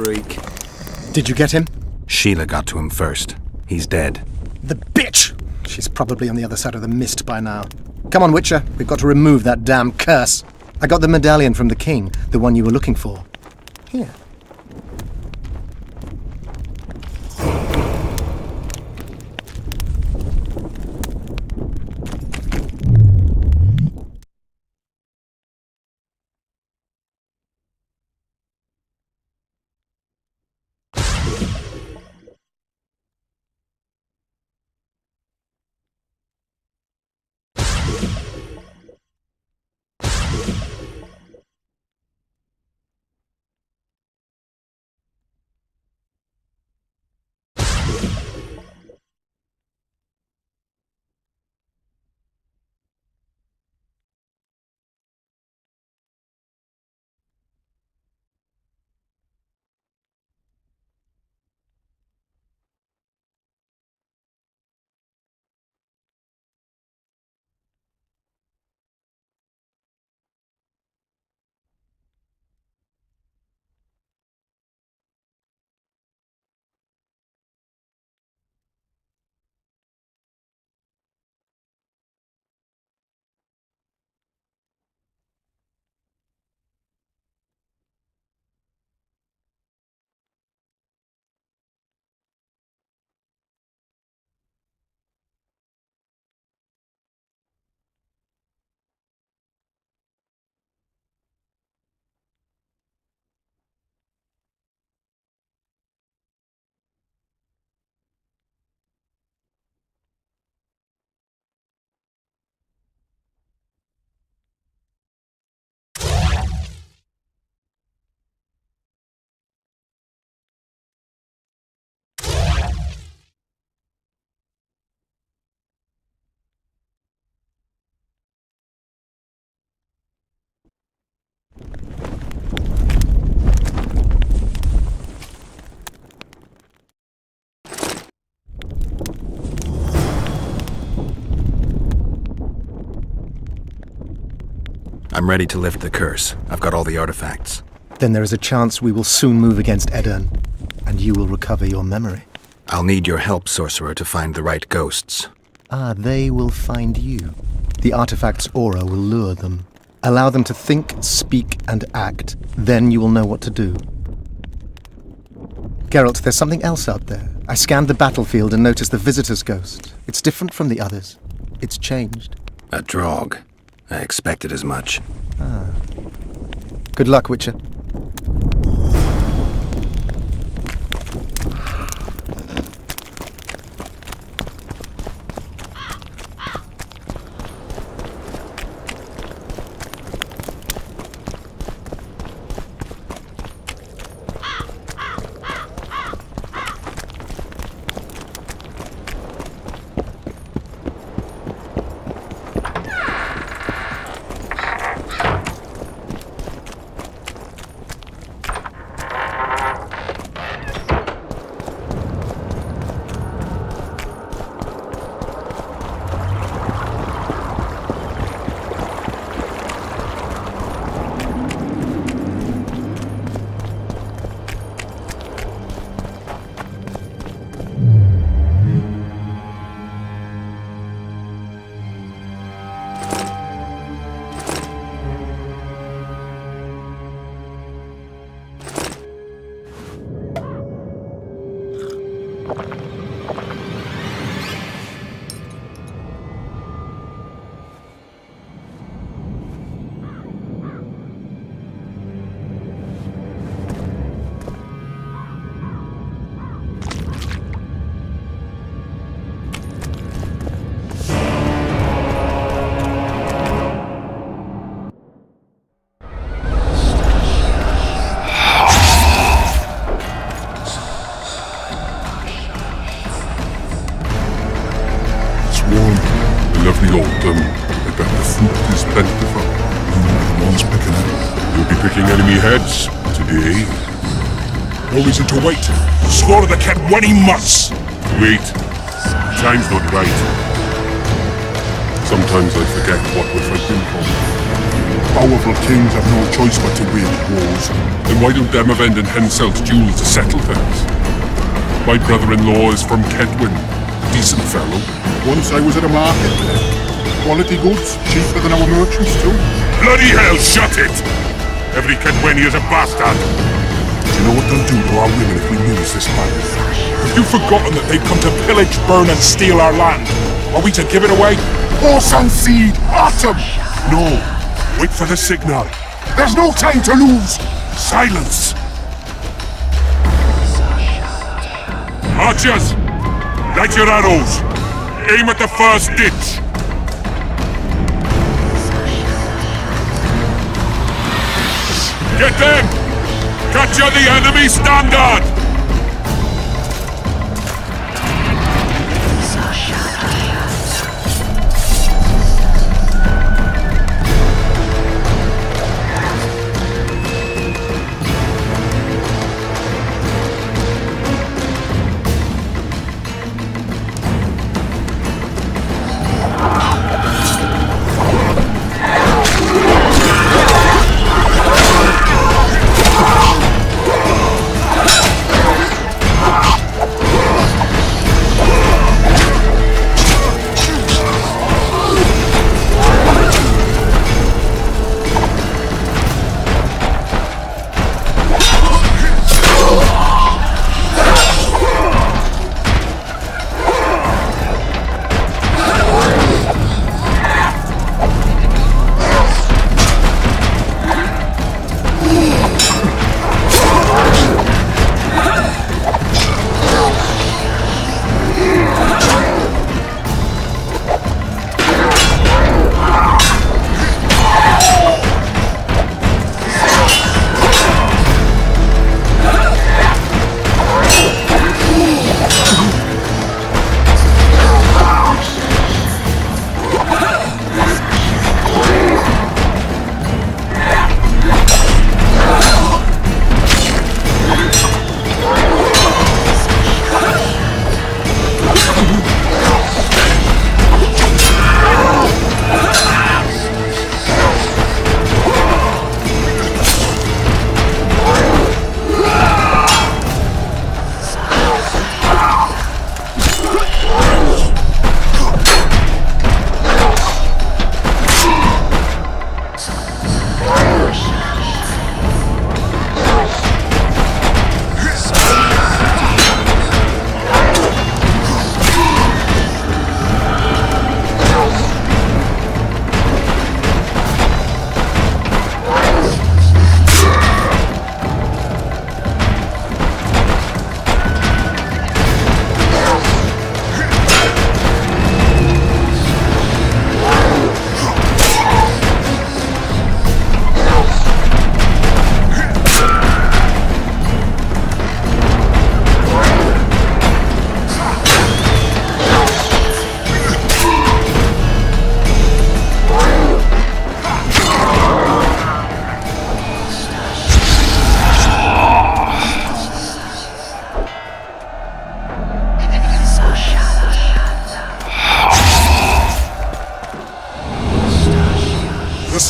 freak. Did you get him? Sheila got to him first. He's dead. The bitch! She's probably on the other side of the mist by now. Come on, Witcher. We've got to remove that damn curse. I got the medallion from the king, the one you were looking for. Here. I'm ready to lift the curse. I've got all the artifacts. Then there is a chance we will soon move against Edirn, and you will recover your memory. I'll need your help, sorcerer, to find the right ghosts. Ah, they will find you. The artifact's aura will lure them. Allow them to think, speak, and act. Then you will know what to do. Geralt, there's something else out there. I scanned the battlefield and noticed the visitor's ghost. It's different from the others. It's changed. A Draug. I expected as much. Ah. Good luck, Witcher. The autumn, I bet the fruit is plentiful. One's picking it. You'll be picking enemy heads today. No reason to wait. Slaughter the cat when he must. Wait. Time's not right. Sometimes I forget what we're fighting for. Powerful kings have no choice but to wage wars. Then why don't them avenge themselves duels to settle things? My brother-in-law is from Kedwin. Decent fellow. Once I was at a market there. Quality goods, cheaper than our merchants too. Bloody hell, shut it! Every Kedweni is a bastard. Do you know what they'll do to our women if we lose this battle? Have you forgotten that they've come to pillage, burn and steal our land? Are we to give it away? Horse and seed! Autumn! No. Wait for the signal. There's no time to lose! Silence! Archers! Light your arrows! Aim at the first ditch! Get them! Capture the enemy standard!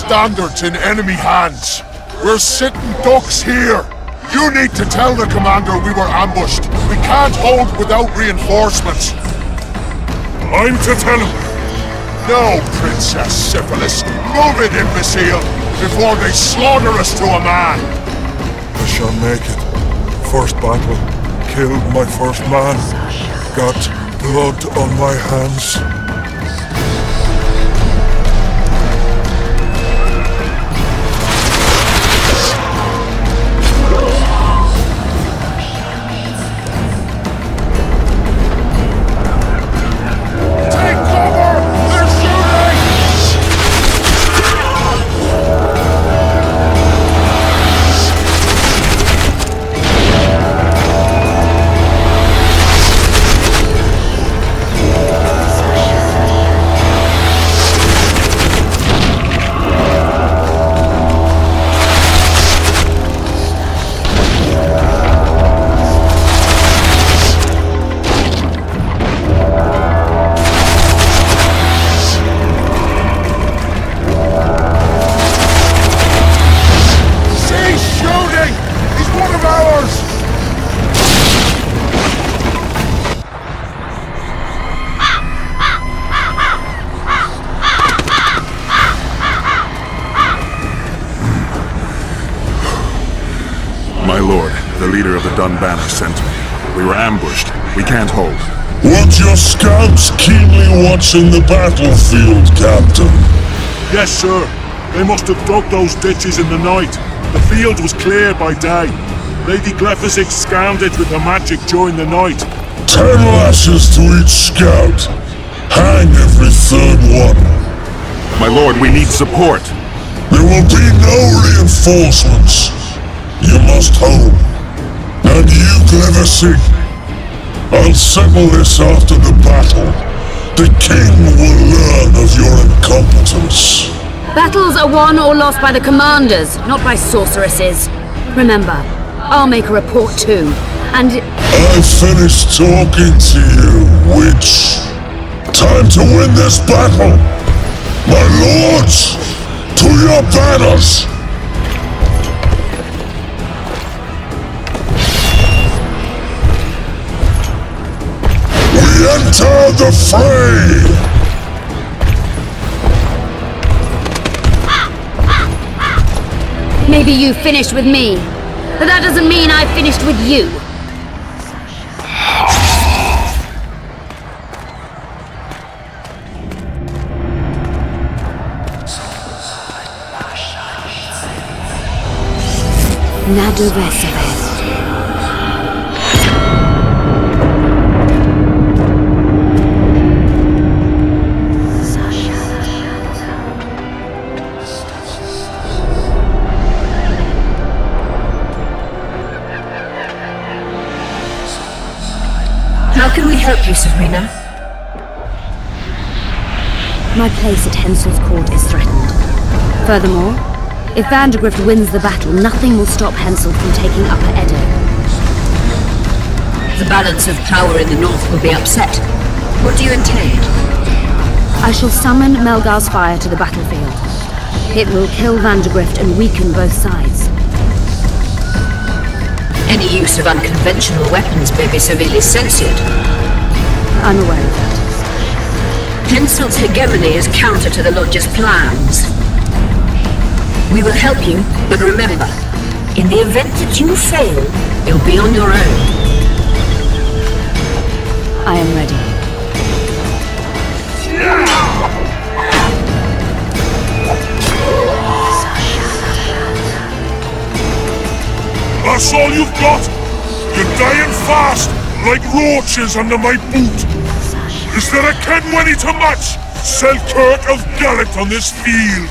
Standards in enemy hands. We're sitting ducks here. You need to tell the commander we were ambushed. We can't hold without reinforcements. I'm to tell him. No, Princess Syphilis. Move it, imbecile, before they slaughter us to a man. I shall make it. First battle. Killed my first man. Got blood on my hands. Dunbanner sent me. We were ambushed. We can't hold. Weren't your scouts keenly watching the battlefield, Captain? Yes, sir. They must have dug those ditches in the night. The field was clear by day. Lady Glephysix scanned it with her magic during the night. 10 lashes to each scout. Hang every third one. My lord, we need support. There will be no reinforcements. You must home. And you, Glephysix, I'll settle this after the battle. The king will learn of your incompetence. Battles are won or lost by the commanders, not by sorceresses. Remember, I'll make a report too, and... I finished talking to you, witch. Time to win this battle. My lords, to your banners! We enter the fray! Maybe you finished with me, but that doesn't mean I finished with you. Nadovesabeth. How can we help you, Serena? My place at Hensel's court is threatened. Furthermore, if Vandergrift wins the battle, nothing will stop Hensel from taking Upper Edo. The balance of power in the north will be upset. What do you intend? I shall summon Melgar's fire to the battlefield. It will kill Vandergrift and weaken both sides. Any use of unconventional weapons may be severely censored. I'm aware of that. Hensel's hegemony is counter to the Lodge's plans. We will help you, but remember, in the event that you fail, you'll be on your own. I am ready. That's all you've got? You're dying fast, like roaches under my boot. Is there a Kenwenny to match Selkirk of Gallet on this field?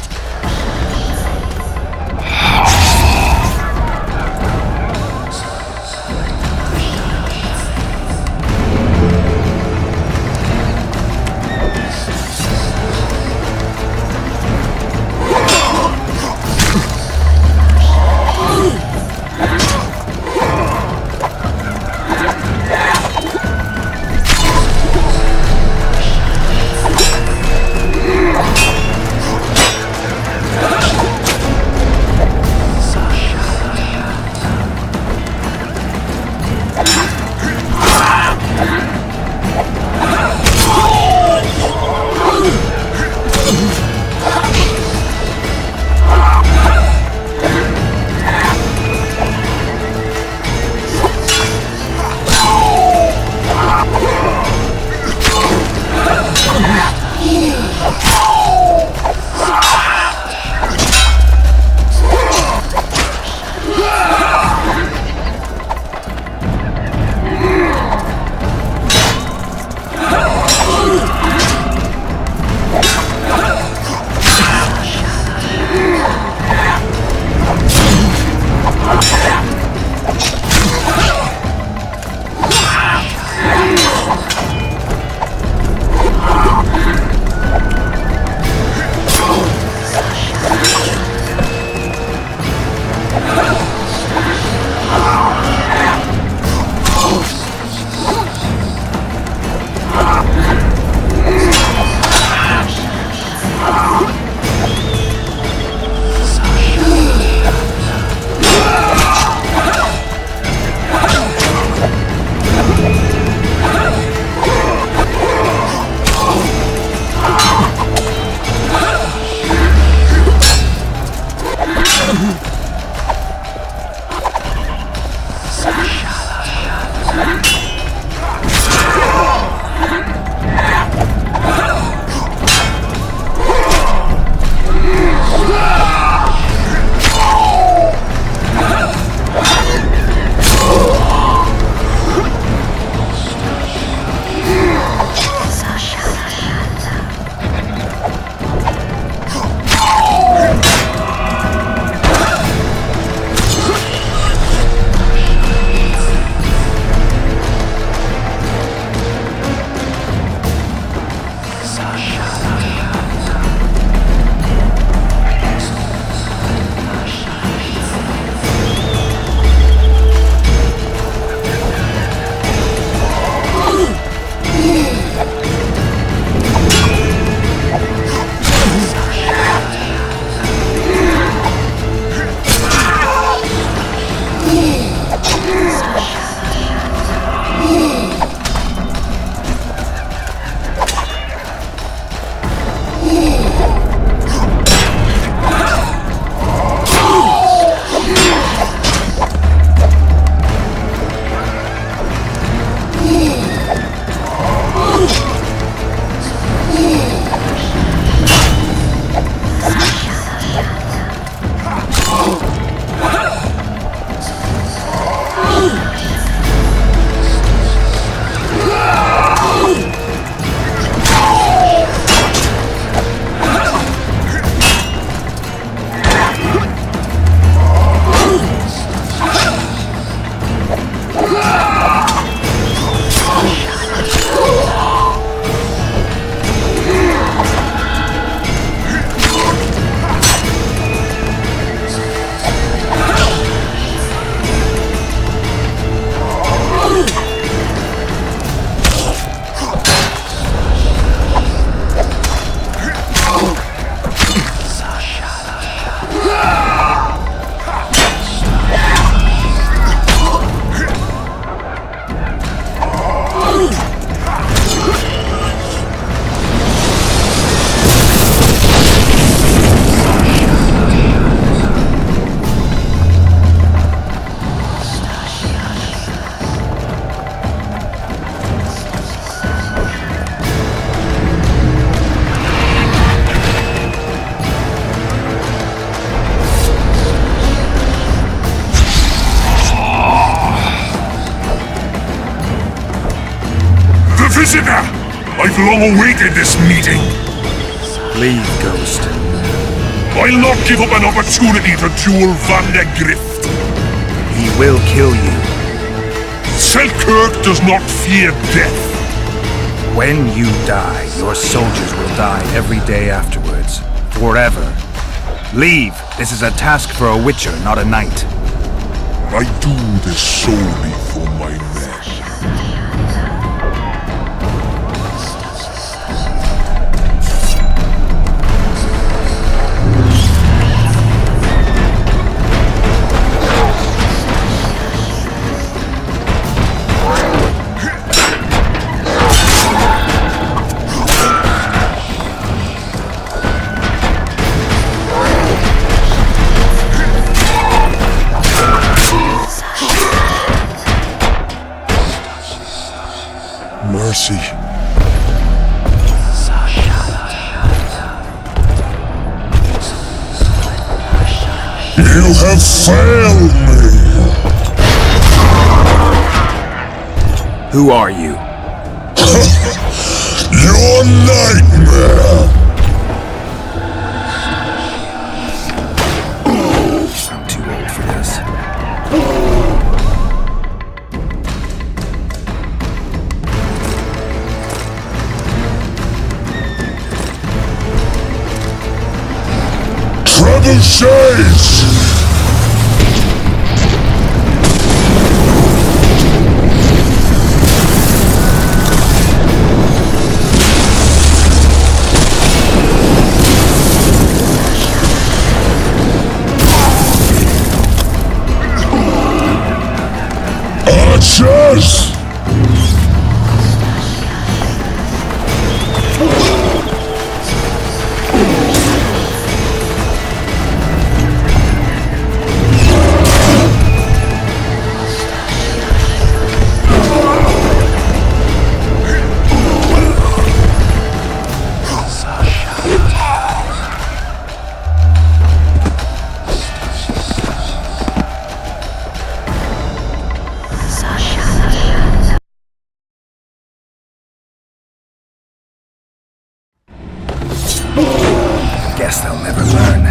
Prisoner! I've long awaited this meeting. Leave, Ghost. I'll not give up an opportunity to duel Vandergrift. He will kill you. Selkirk does not fear death. When you die, your soldiers will die every day afterwards. Forever. Leave. This is a task for a witcher, not a knight. I do this solely for my men. Mercy. You have failed me. Who are you? Your nightmare. I'm too old for this. Treble shades! Archers! Guess they'll never learn.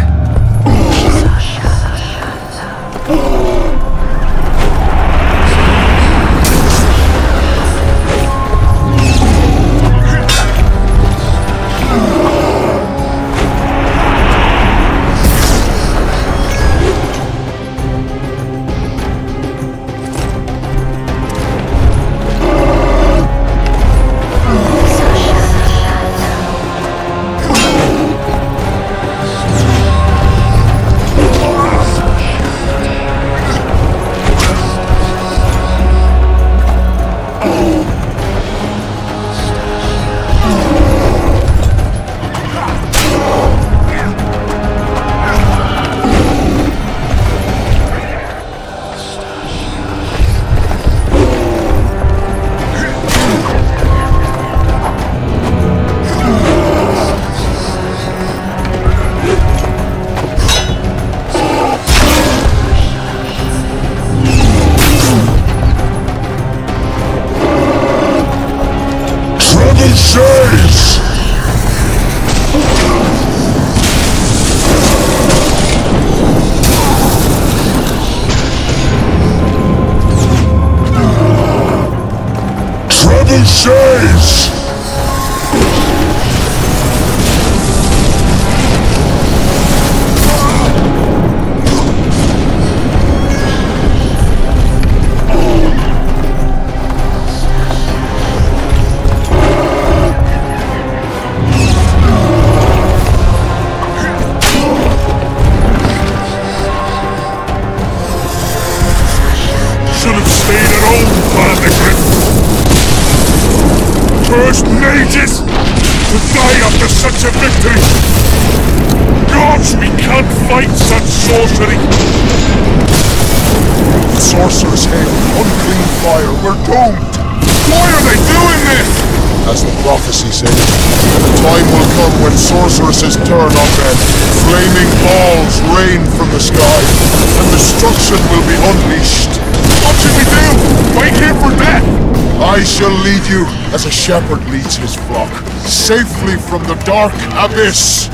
Shades! Treble shades! First mages to die after such a victory! Gods, we can't fight such sorcery! Sorcerer's head, unclean fire, we're doomed! Why are they doing this? A as the prophecy says. The time will come when sorceresses turn on them. Flaming balls rain from the sky, and destruction will be unleashed. What should we do? Wait here for death? I shall lead you as a shepherd leads his flock, safely from the dark abyss.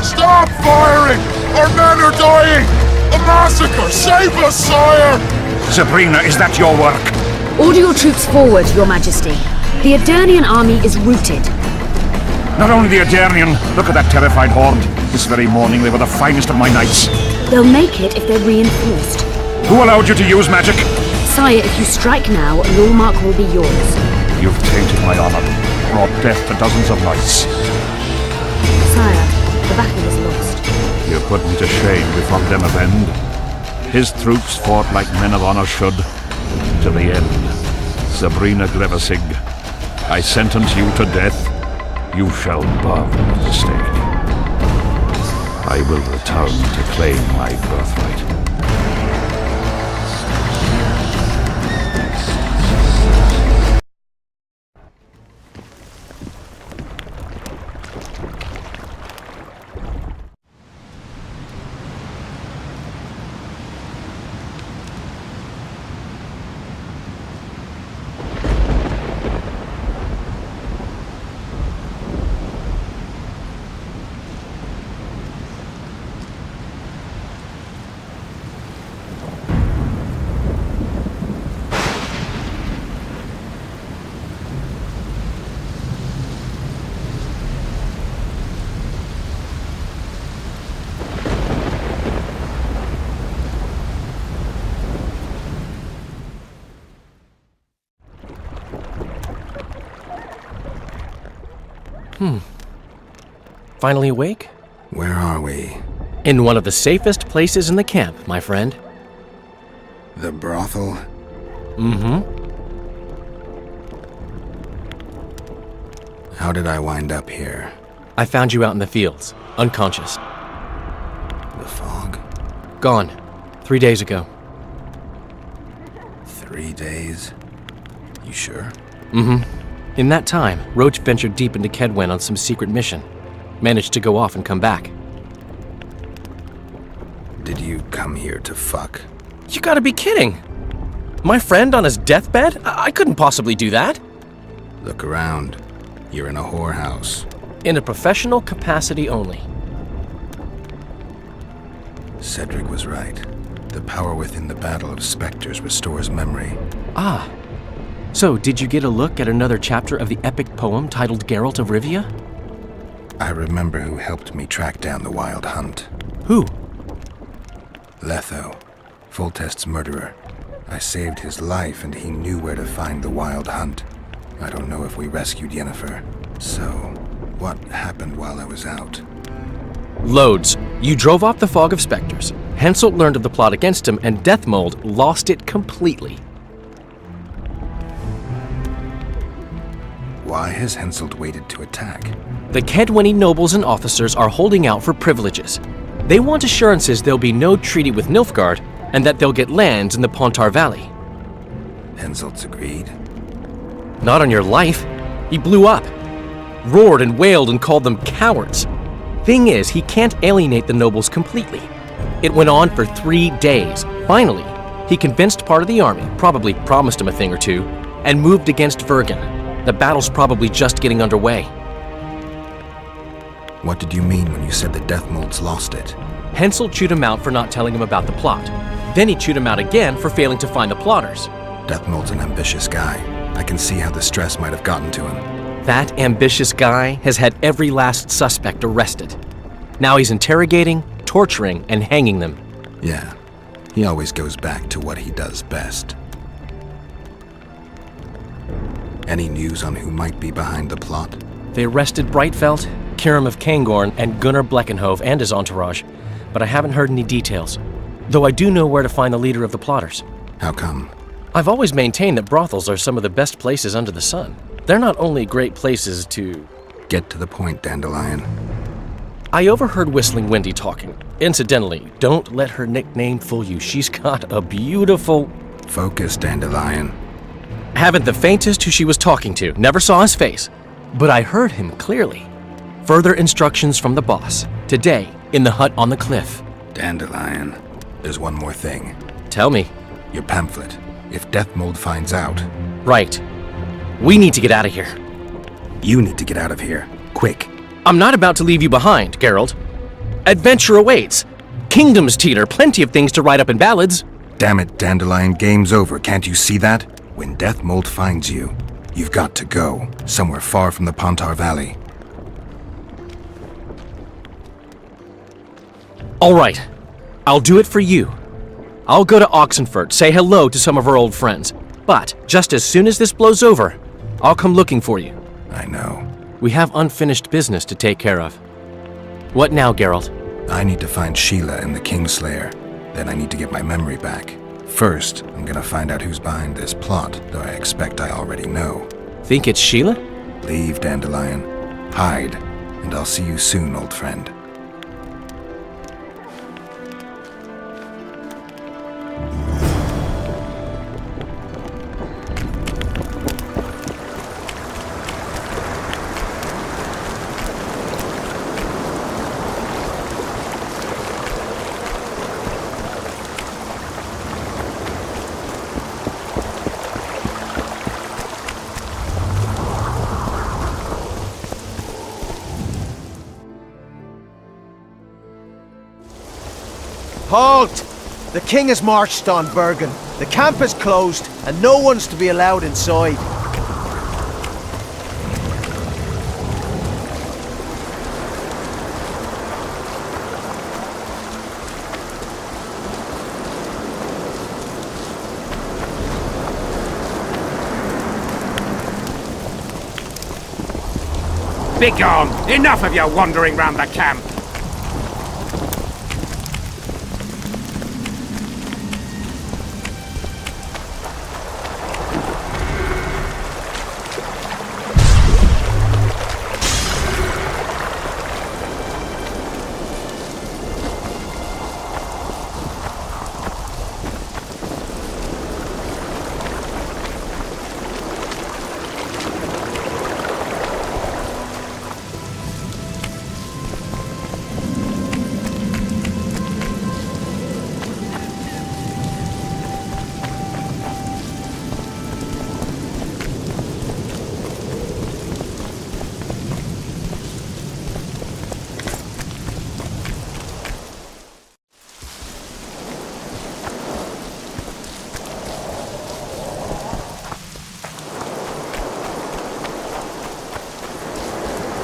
Stop firing! Our men are dying! A massacre! Save us, sire! Sabrina, is that your work? Order your troops forward, Your Majesty. The Adernian army is routed. Not only the Adernian, look at that terrified horde. This very morning they were the finest of my knights. They'll make it if they're reinforced. Who allowed you to use magic? Sire, if you strike now, Lormark will be yours. You've tainted my honor, brought death to dozens of knights. Sire, the battle is lost. You put me to shame before Den's end. His troops fought like men of honor should, to the end. Sabrina Glevissig, I sentence you to death. You shall burn at the stake. I will return to claim my birthright. Finally awake? Where are we? In one of the safest places in the camp, my friend. The brothel? Mm-hmm. How did I wind up here? I found you out in the fields, unconscious. The fog? Gone. 3 days ago. 3 days? You sure? Mm-hmm. In that time, Roach ventured deep into Kedwen on some secret mission. Managed to go off and come back. Did you come here to fuck? You gotta be kidding! My friend on his deathbed? I couldn't possibly do that! Look around. You're in a whorehouse. In a professional capacity only. Cedric was right. The power within the Battle of Spectres restores memory. Ah. So, did you get a look at another chapter of the epic poem titled Geralt of Rivia? I remember who helped me track down the Wild Hunt. Who? Letho, Foltest's murderer. I saved his life and he knew where to find the Wild Hunt. I don't know if we rescued Yennefer. So, what happened while I was out? Loads. You drove off the Fog of Spectres. Henselt learned of the plot against him, and Deathmold lost it completely. Why has Henselt waited to attack? The Kedweni nobles and officers are holding out for privileges. They want assurances there'll be no treaty with Nilfgaard, and that they'll get lands in the Pontar Valley. Henselt's agreed? Not on your life. He blew up. Roared and wailed and called them cowards. Thing is, he can't alienate the nobles completely. It went on for 3 days. Finally, he convinced part of the army, probably promised him a thing or two, and moved against Vergen. The battle's probably just getting underway. What did you mean when you said the Deathmold's lost it? Henselt chewed him out for not telling him about the plot. Then he chewed him out again for failing to find the plotters. Deathmold's an ambitious guy. I can see how the stress might have gotten to him. That ambitious guy has had every last suspect arrested. Now he's interrogating, torturing, and hanging them. Yeah, he always goes back to what he does best. Any news on who might be behind the plot? They arrested Brightfelt, Kirim of Kangorn, and Gunnar Bleckenhove and his entourage, but I haven't heard any details. Though I do know where to find the leader of the plotters. How come? I've always maintained that brothels are some of the best places under the sun. They're not only great places to... Get to the point, Dandelion. I overheard Whistling Windy talking. Incidentally, don't let her nickname fool you. She's got a beautiful... Focus, Dandelion. Haven't the faintest who she was talking to. Never saw his face. But I heard him clearly. Further instructions from the boss. Today, in the hut on the cliff. Dandelion, there's one more thing. Tell me. Your pamphlet. If Deathmold finds out... Right. We need to get out of here. You need to get out of here. Quick. I'm not about to leave you behind, Geralt. Adventure awaits. Kingdoms teeter, plenty of things to write up in ballads. Damn it, Dandelion, game's over. Can't you see that? When Deathmold finds you, you've got to go. Somewhere far from the Pontar Valley. All right. I'll do it for you. I'll go to Oxenfurt, say hello to some of our old friends. But just as soon as this blows over, I'll come looking for you. I know. We have unfinished business to take care of. What now, Geralt? I need to find Sheila and the Kingslayer. Then I need to get my memory back. First, I'm gonna find out who's behind this plot, though I expect I already know. Think it's Sheila? Leave, Dandelion. Hide, and I'll see you soon, old friend. Halt! The king has marched on Bergen. The camp is closed, and no one's to be allowed inside. Begone! Enough of your wandering round the camp!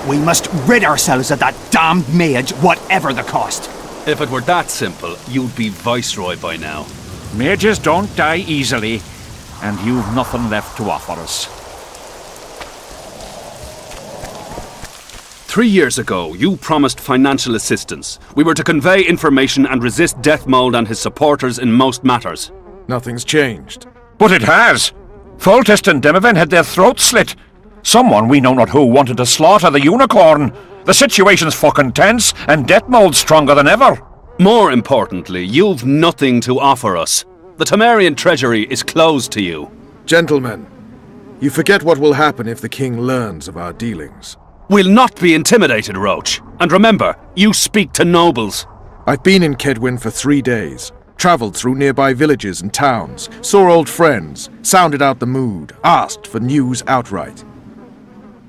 We must rid ourselves of that damned mage, whatever the cost. If it were that simple, you'd be Viceroy by now. Mages don't die easily, and you've nothing left to offer us. 3 years ago, you promised financial assistance. We were to convey information and resist Deathmold and his supporters in most matters. Nothing's changed. But it has! Foltest and Demoven had their throats slit. Someone, we know not who, wanted to slaughter the unicorn. The situation's fucking tense, and Deathmold's stronger than ever. More importantly, you've nothing to offer us. The Temerian treasury is closed to you. Gentlemen, you forget what will happen if the king learns of our dealings. We'll not be intimidated, Roach. And remember, you speak to nobles. I've been in Kedwin for 3 days. Travelled through nearby villages and towns, saw old friends, sounded out the mood, asked for news outright.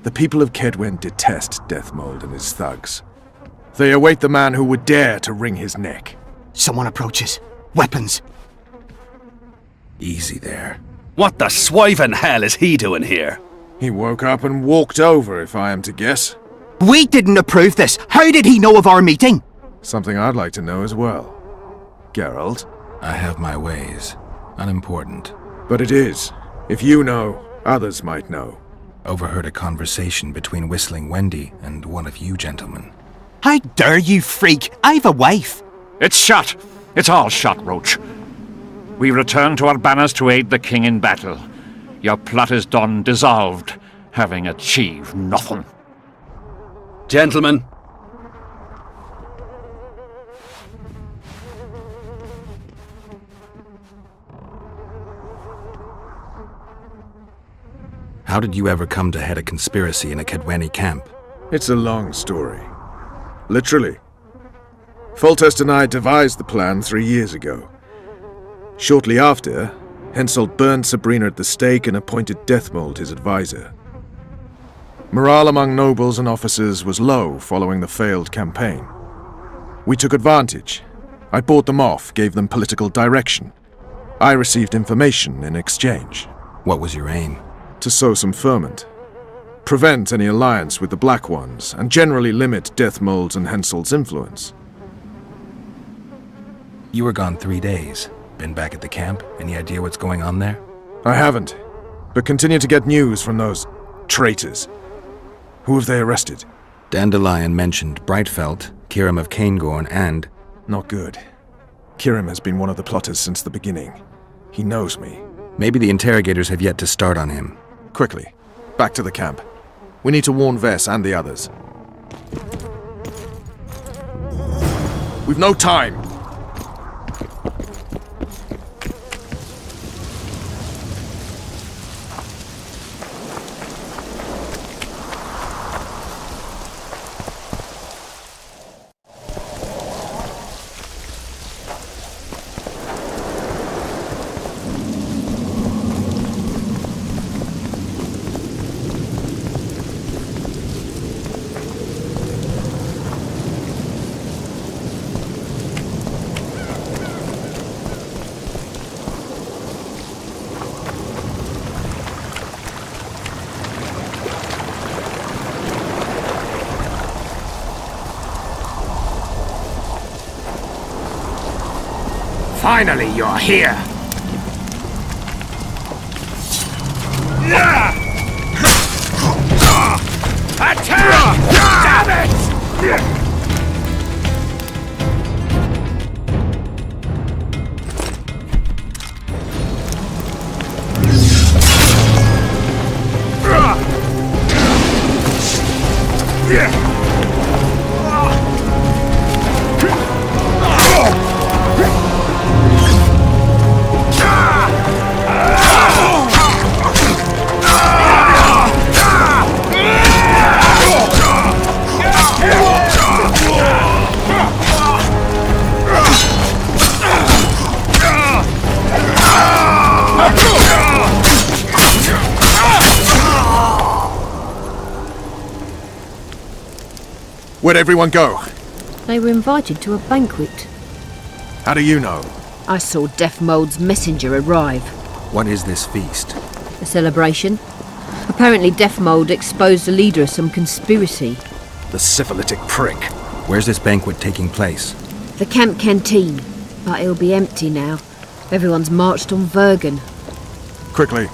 The people of Kedwen detest Deathmold and his thugs. They await the man who would dare to wring his neck. Someone approaches. Weapons. Easy there. What the swiving hell is he doing here? He woke up and walked over, if I am to guess. We didn't approve this. How did he know of our meeting? Something I'd like to know as well. Geralt? I have my ways. Unimportant. But it is. If you know, others might know. Overheard a conversation between Whistling Wendy and one of you gentlemen. How dare you, freak? I've a wife. It's shut. It's all shut, Roach. We return to our banners to aid the king in battle. Your plot is done, dissolved, having achieved nothing. Gentlemen. How did you ever come to head a conspiracy in a Kedweni camp? It's a long story. Literally. Foltest and I devised the plan 3 years ago. Shortly after, Henselt burned Sabrina at the stake and appointed Deathmold his advisor. Morale among nobles and officers was low following the failed campaign. We took advantage. I bought them off, gave them political direction. I received information in exchange. What was your aim? To sow some ferment. Prevent any alliance with the Black Ones, and generally limit Deathmold's and Henselt's influence. You were gone 3 days. Been back at the camp? Any idea what's going on there? I haven't, but continue to get news from those traitors. Who have they arrested? Dandelion mentioned Brightfelt, Kirim of Caingorn, and... Not good. Kirim has been one of the plotters since the beginning. He knows me. Maybe the interrogators have yet to start on him. Quickly, back to the camp. We need to warn Vess and the others. We've no time! Finally, you're here! Attack! Damn it! Where'd everyone go? They were invited to a banquet. How do you know? I saw Deathmold's messenger arrive. What is this feast? A celebration. Apparently Deathmold exposed the leader of some conspiracy. The syphilitic prick. Where's this banquet taking place? The camp canteen. But it'll be empty now. Everyone's marched on Vergen. Quickly.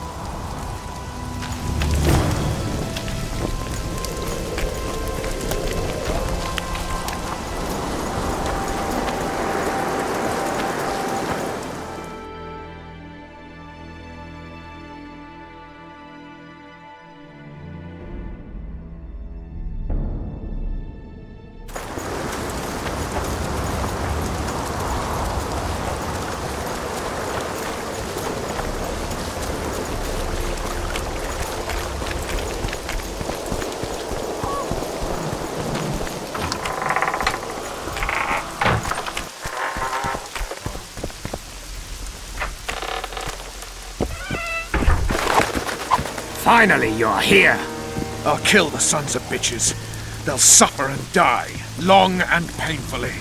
Finally, you're here! I'll kill the sons of bitches. They'll suffer and die, long and painfully.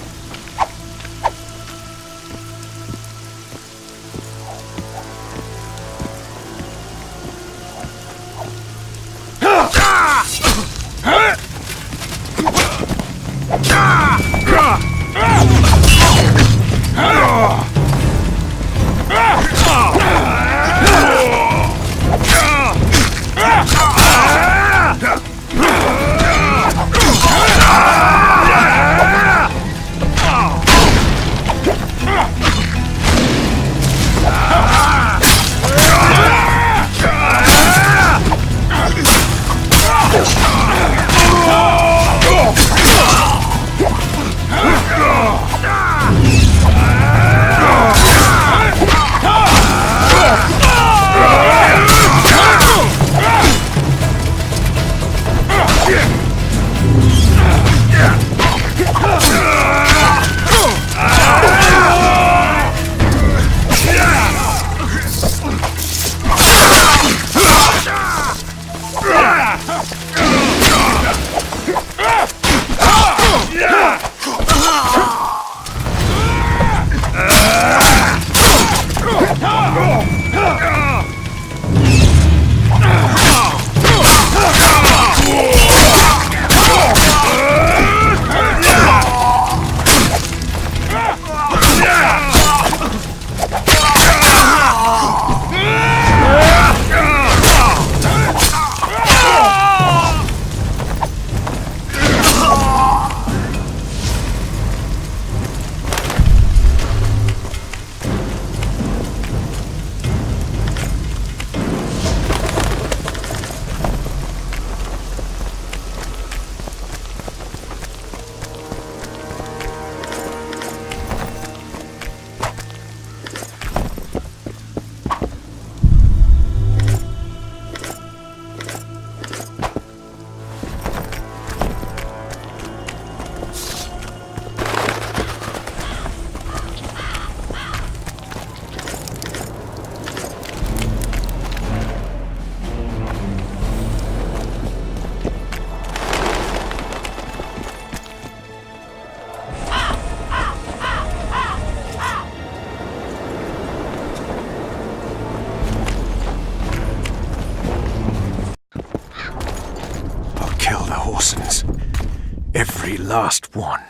Every last one.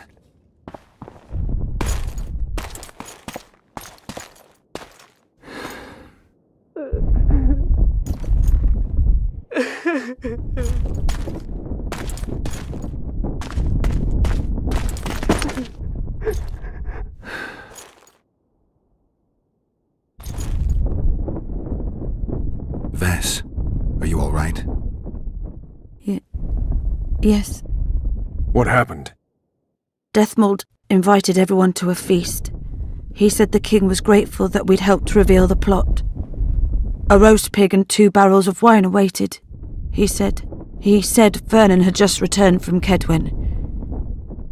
Vess, are you all right? Yes. What happened? Deathmold invited everyone to a feast. He said the king was grateful that we'd helped reveal the plot. A roast pig and 2 barrels of wine awaited, he said. He said Vernon had just returned from Kedwen.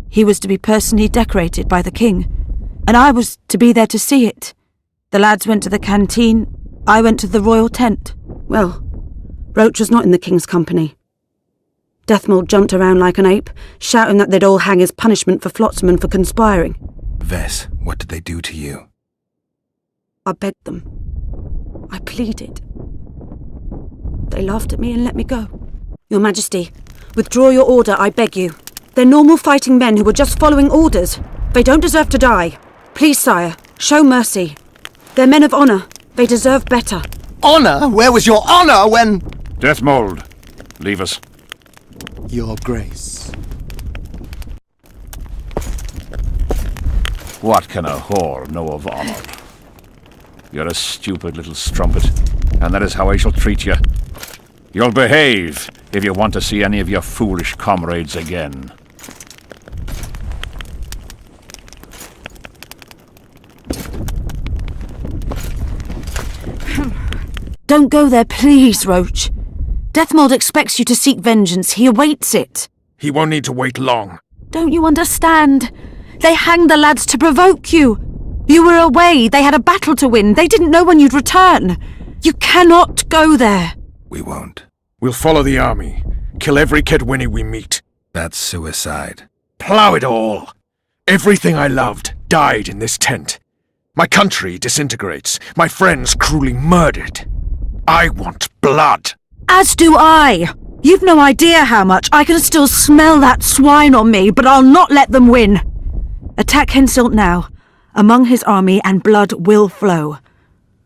He was to be personally decorated by the king, and I was to be there to see it. The lads went to the canteen, I went to the royal tent. Well, Roach was not in the king's company. Deathmold jumped around like an ape, shouting that they'd all hang as punishment for Flotsam for conspiring. Vess, what did they do to you? I begged them. I pleaded. They laughed at me and let me go. Your Majesty, withdraw your order, I beg you. They're normal fighting men who were just following orders. They don't deserve to die. Please, sire, show mercy. They're men of honour. They deserve better. Honour? Where was your honour when... Deathmold, leave us. Your Grace. What can a whore know of honor? You're a stupid little strumpet, and that is how I shall treat you. You'll behave if you want to see any of your foolish comrades again. Don't go there, please, Roach. Deathmold expects you to seek vengeance. He awaits it. He won't need to wait long. Don't you understand? They hanged the lads to provoke you. You were away. They had a battle to win. They didn't know when you'd return. You cannot go there. We won't. We'll follow the army. Kill every Kedwenny we meet. That's suicide. Plough it all! Everything I loved died in this tent. My country disintegrates. My friends cruelly murdered. I want blood. As do I. You've no idea how much. I can still smell that swine on me, but I'll not let them win. Attack Henselt now, among his army, and blood will flow.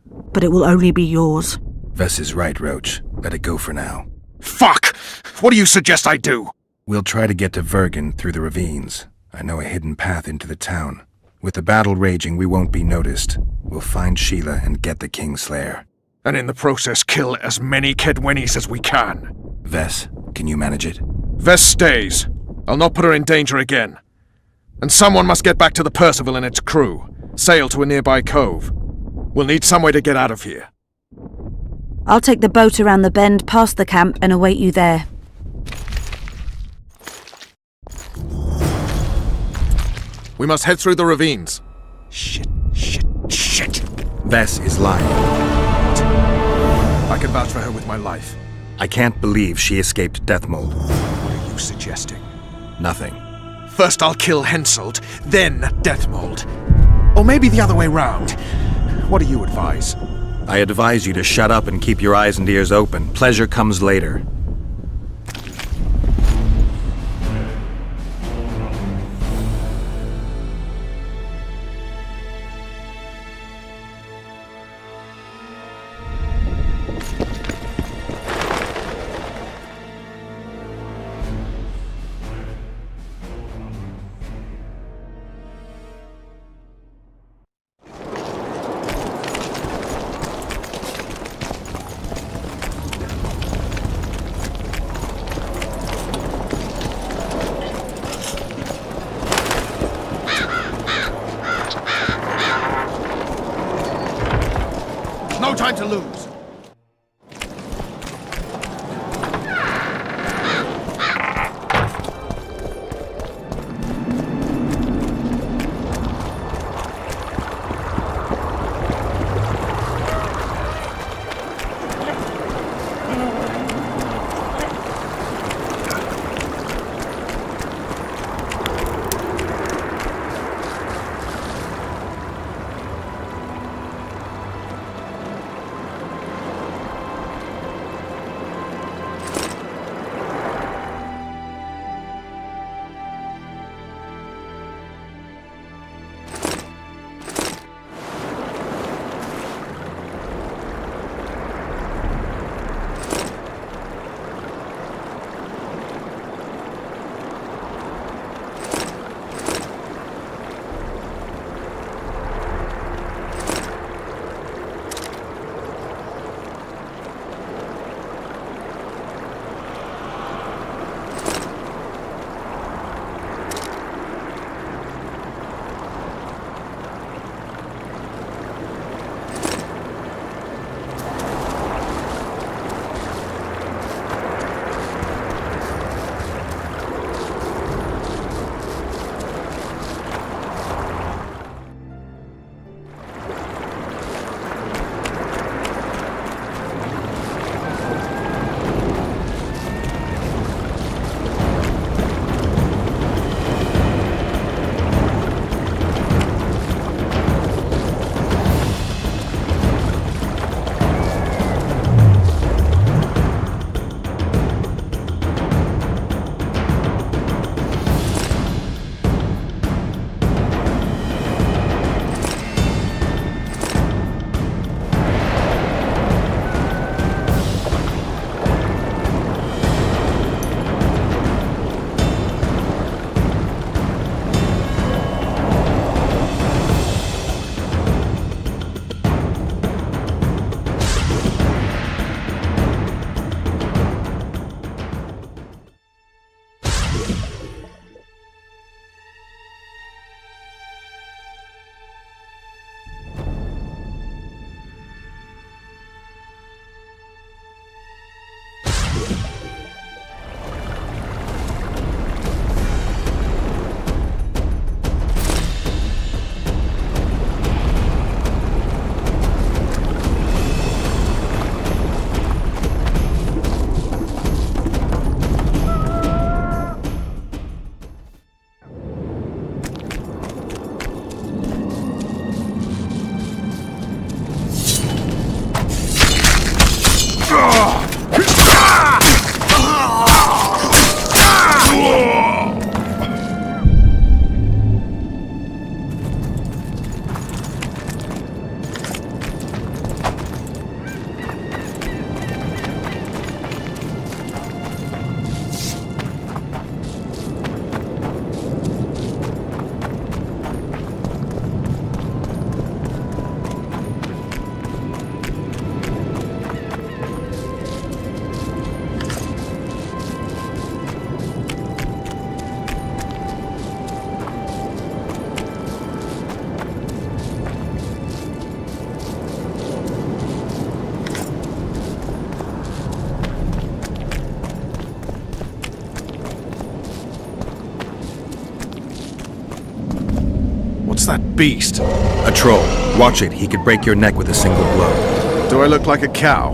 But it will only be yours. Vess is right, Roach. Let it go for now. Fuck! What do you suggest I do? We'll try to get to Vergen through the ravines. I know a hidden path into the town. With the battle raging, we won't be noticed. We'll find Sheila and get the Kingslayer. And in the process kill as many Kedwennies as we can. Vess, can you manage it? Vess stays. I'll not put her in danger again. And someone must get back to the Percival and its crew. Sail to a nearby cove. We'll need some way to get out of here. I'll take the boat around the bend past the camp and await you there. We must head through the ravines. Shit. Vess is lying. I can vouch for her with my life. I can't believe she escaped Deathmold. What are you suggesting? Nothing. First I'll kill Henselt, then Deathmold. Or maybe the other way round. What do you advise? I advise you to shut up and keep your eyes and ears open. Pleasure comes later. No time to lose. What's that beast? A troll. Watch it. He could break your neck with a single blow. Do I look like a cow?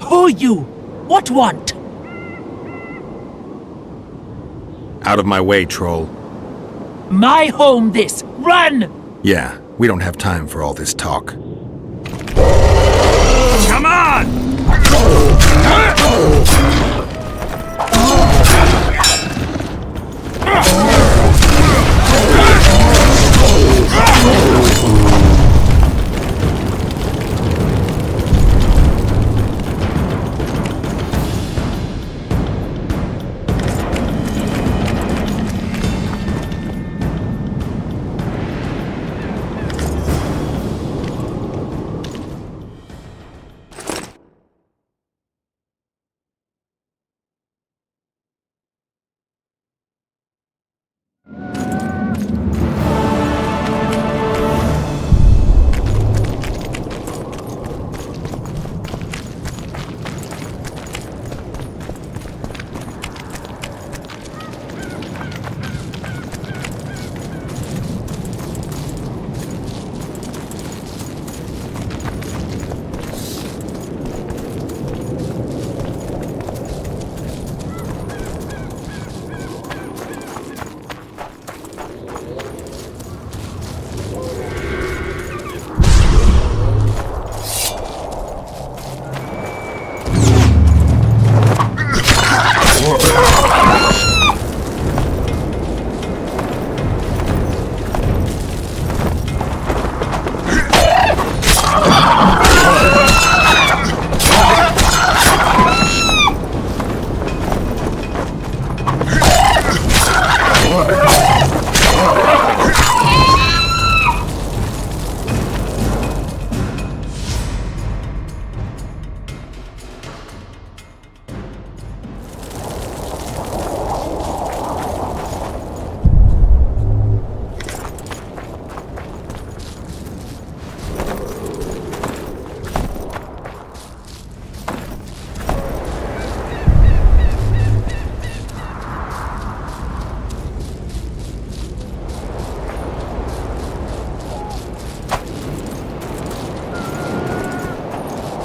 Who you? What want? Out of my way, troll. My home this! Run! Yeah, we don't have time for all this talk. Come on!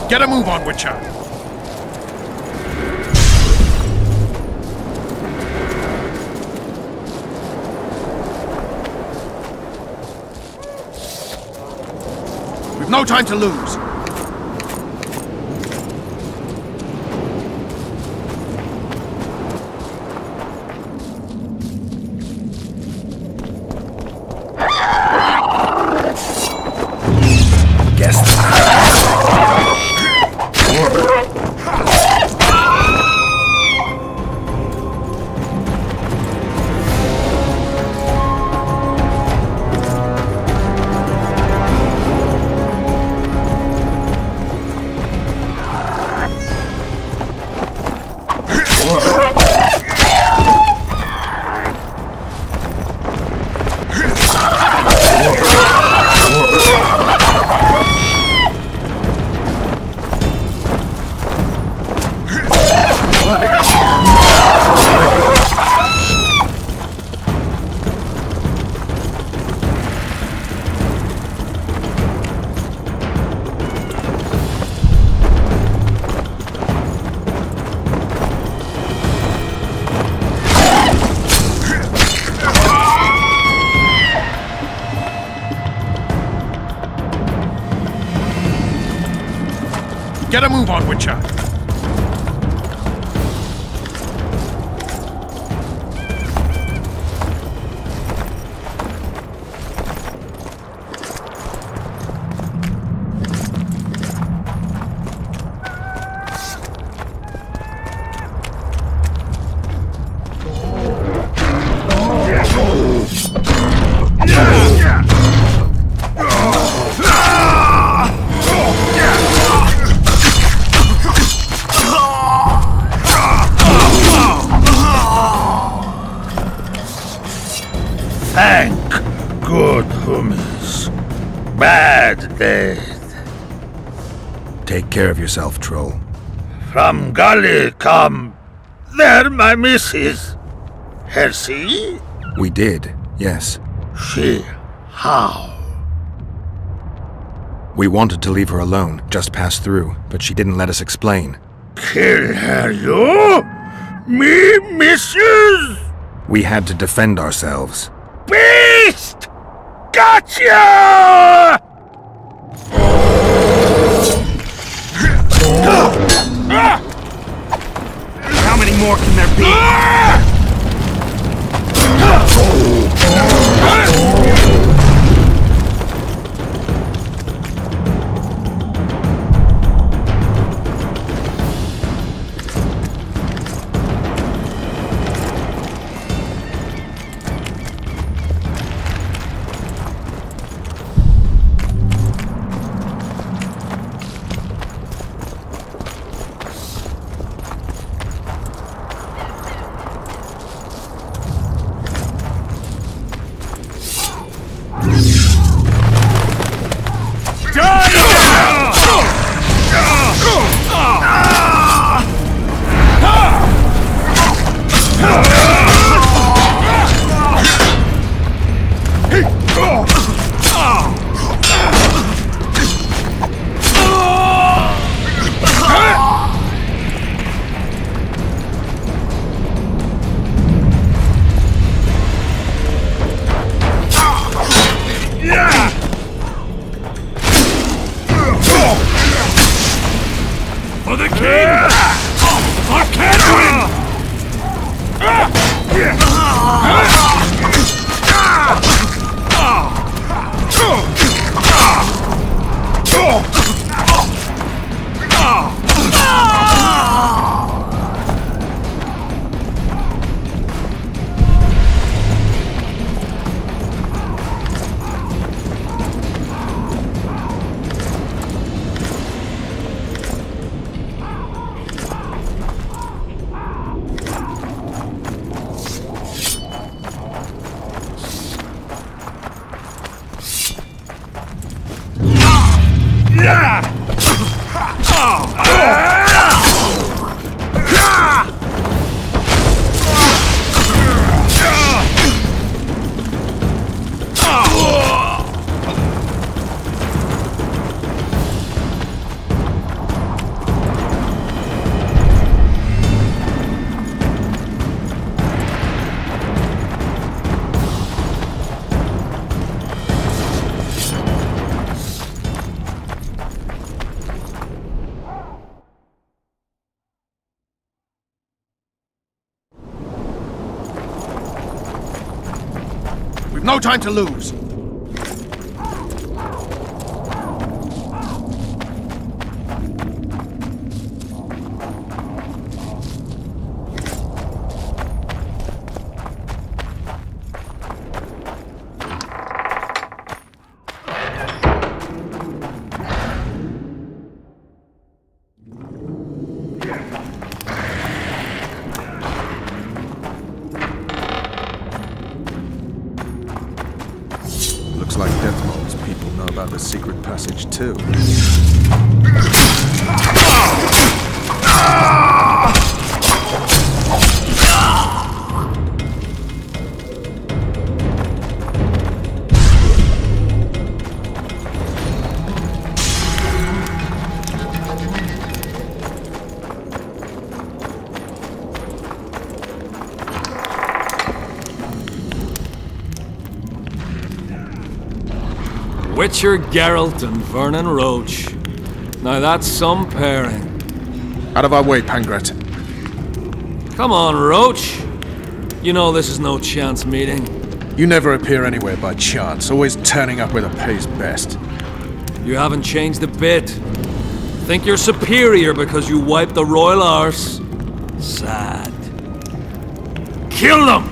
Get a move on, Witcher! We've no time to lose! Get a move on, Witcher! Thank good humans. Bad death. Take care of yourself, troll. From Gully come there my missus? Hersey? We did, yes. She? How? We wanted to leave her alone, just pass through, but she didn't let us explain. Kill her, you? Me, missus? We had to defend ourselves. Beast! Gotcha! How many more can there be? For the king! For Kedwin! We've no time to lose. Looks like Deathmold's people know about the secret passage too. Witcher Geralt and Vernon Roach. Now that's some pairing. Out of our way, Pangret. Come on, Roach. You know this is no chance meeting. You never appear anywhere by chance, always turning up where the pay's best. You haven't changed a bit. Think you're superior because you wiped the royal arse? Sad. Kill them!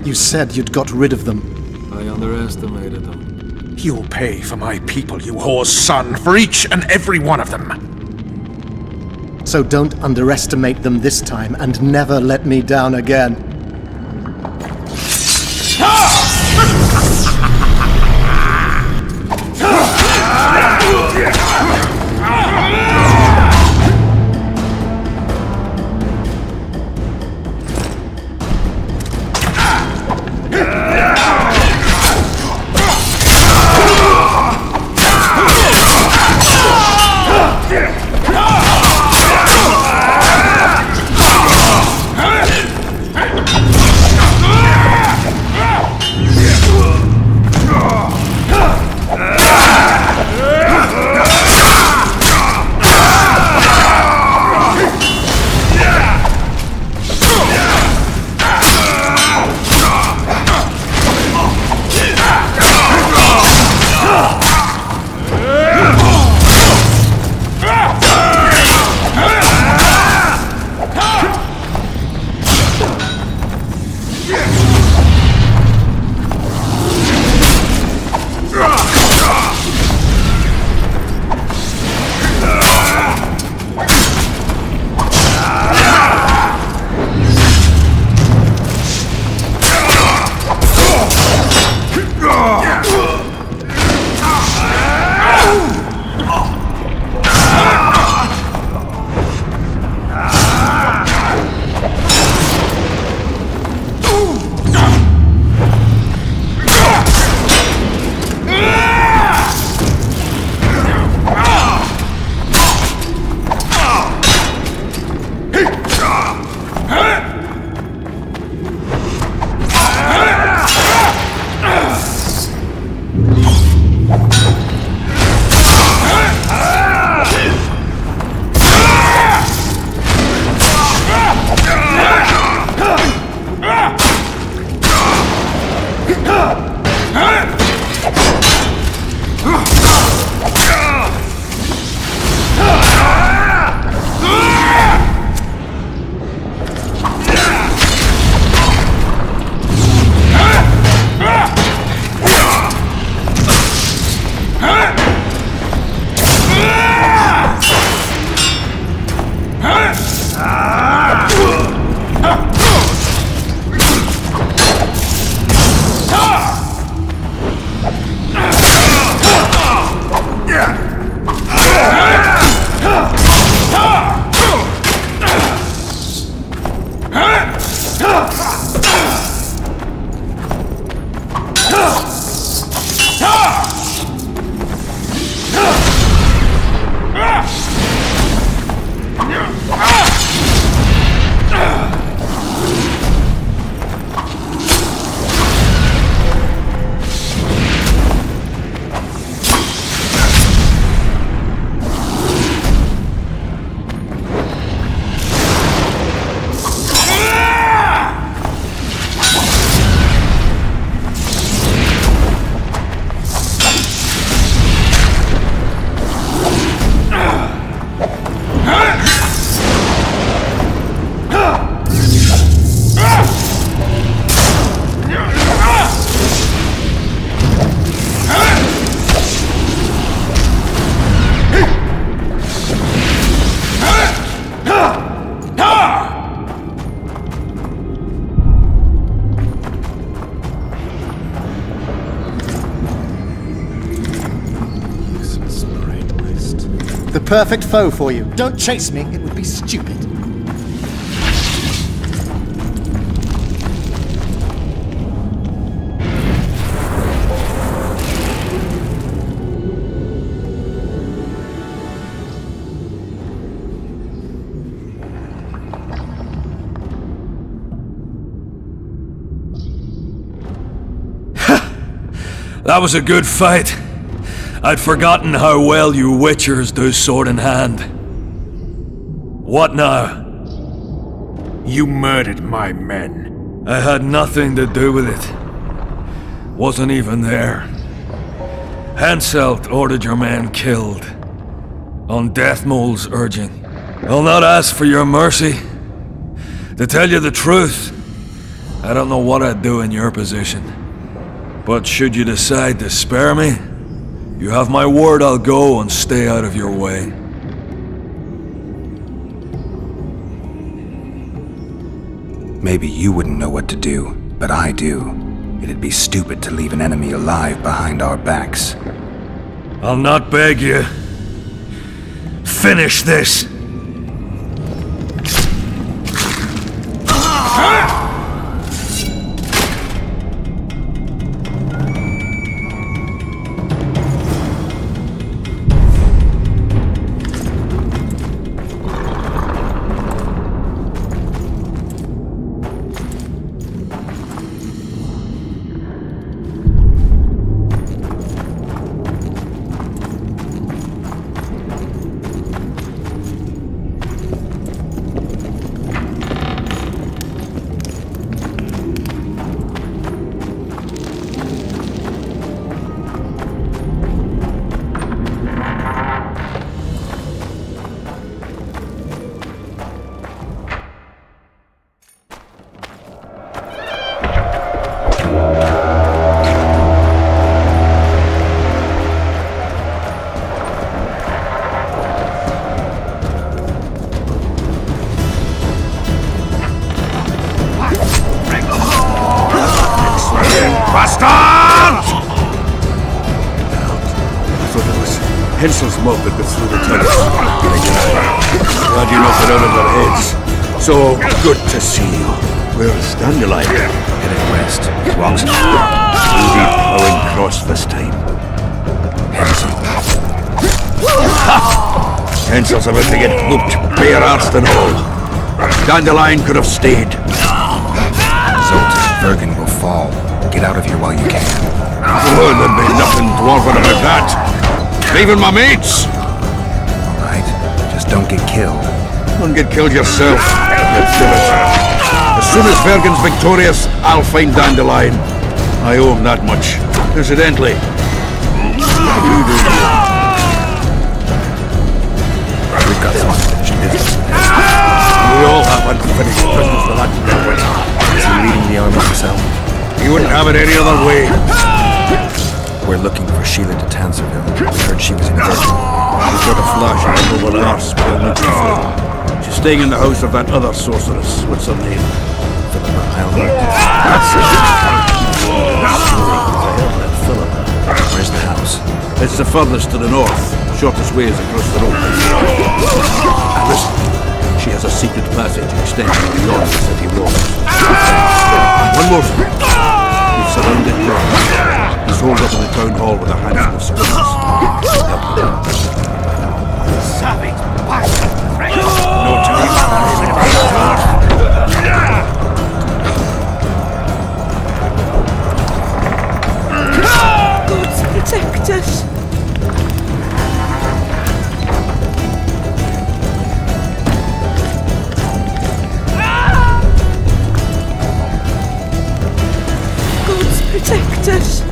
You said you'd got rid of them. I underestimated them. You'll pay for my people, you whore's son, for each and every one of them. So don't underestimate them this time, and never let me down again. The perfect foe for you. Don't chase me, it would be stupid. That was a good fight. I'd forgotten how well you Witchers do sword in hand. What now? You murdered my men. I had nothing to do with it. Wasn't even there. Henselt ordered your men killed. On Deathmold's urging. I'll not ask for your mercy. To tell you the truth, I don't know what I'd do in your position. But should you decide to spare me, you have my word I'll go and stay out of your way. Maybe you wouldn't know what to do, but I do. It'd be stupid to leave an enemy alive behind our backs. I'll not beg you. Finish this! Hensel's mob that got through the tunnels. Glad you knocked it out of their heads. So good to see you. Where's Dandelion? Headed west. Walks through deep plowing cross this time. Hensel. Hensel's about to get whooped, bare-arsed and all. Dandelion could have stayed. Zoltan Bergen will fall. Get out of here while you can. Oh, there'd be nothing dwarven about that. Even my mates! Alright, just don't get killed. Don't get killed yourself, you divots. As soon as Bergen's victorious, I'll find Dandelion. I owe him that much. Incidentally, We've got some unfinished business. we all have unfinished business with that Bergen. Is he leading the army himself? He wouldn't have it any other way. We're looking for Sheila de Tanserville. We heard she was in Bergen. She's got a flash of over the arse, but not too full. She's staying in the house of that other sorceress. What's her name? Philippa Heilbert. That's it. Philippa. Where's the house? It's the furthest to the north. Shortest way is across the road. And listen, she has a secret passage extending beyond the city walls. And one more thing. We've surrounded her. He's holed up in the town hall with a handful of squirrels. Savage bastard! No time. Gods protect us. Gods protect us.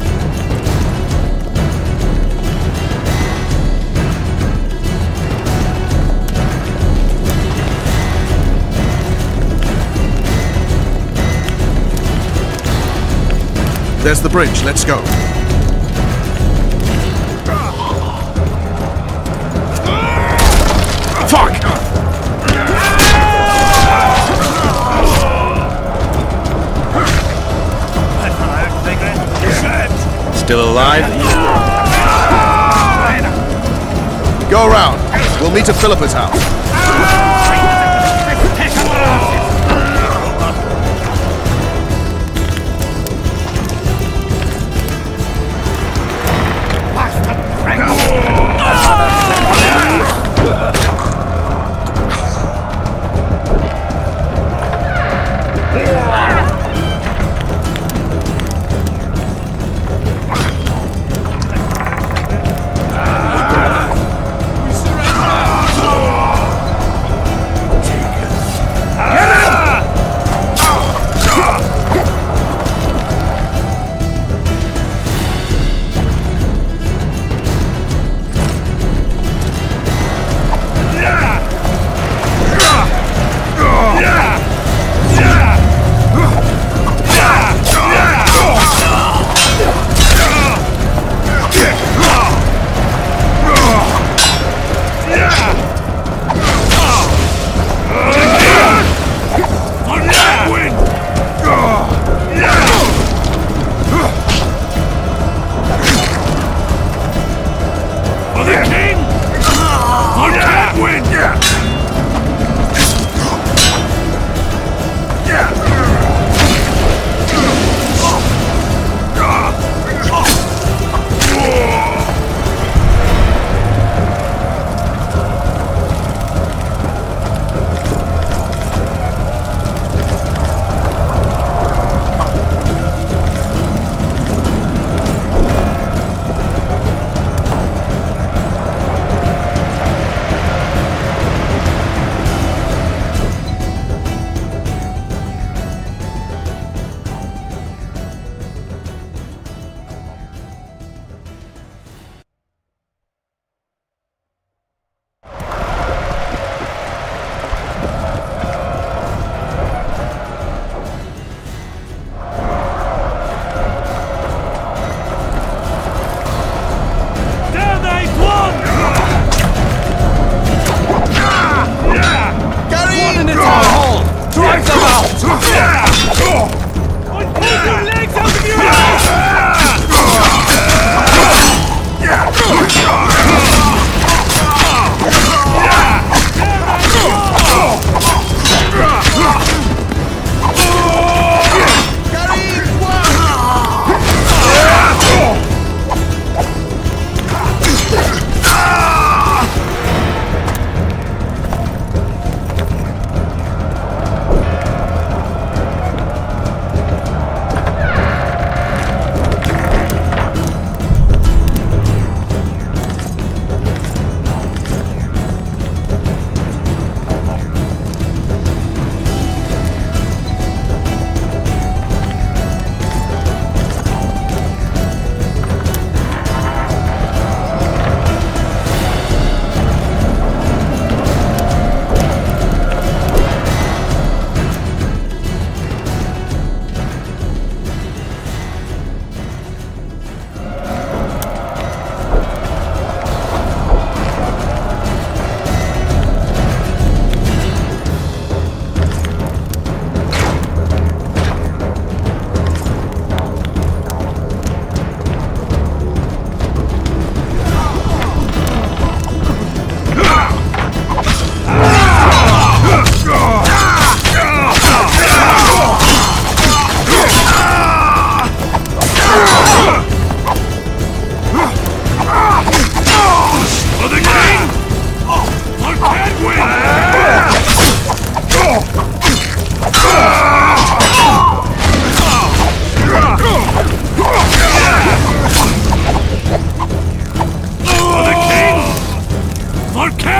There's the bridge. Let's go. Fuck! Still alive? Go around. We'll meet at Philippa's house.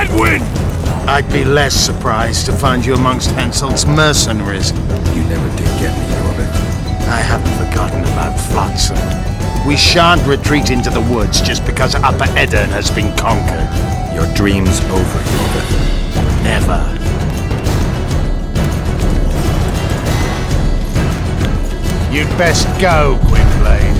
Kedwin! I'd be less surprised to find you amongst Henselt's mercenaries. You never did get me, Corbett. I haven't forgotten about Flotsam. We shan't retreat into the woods just because Upper Eddern has been conquered. Your dream's over, Corbett. Never. You'd best go, Gwynplaine.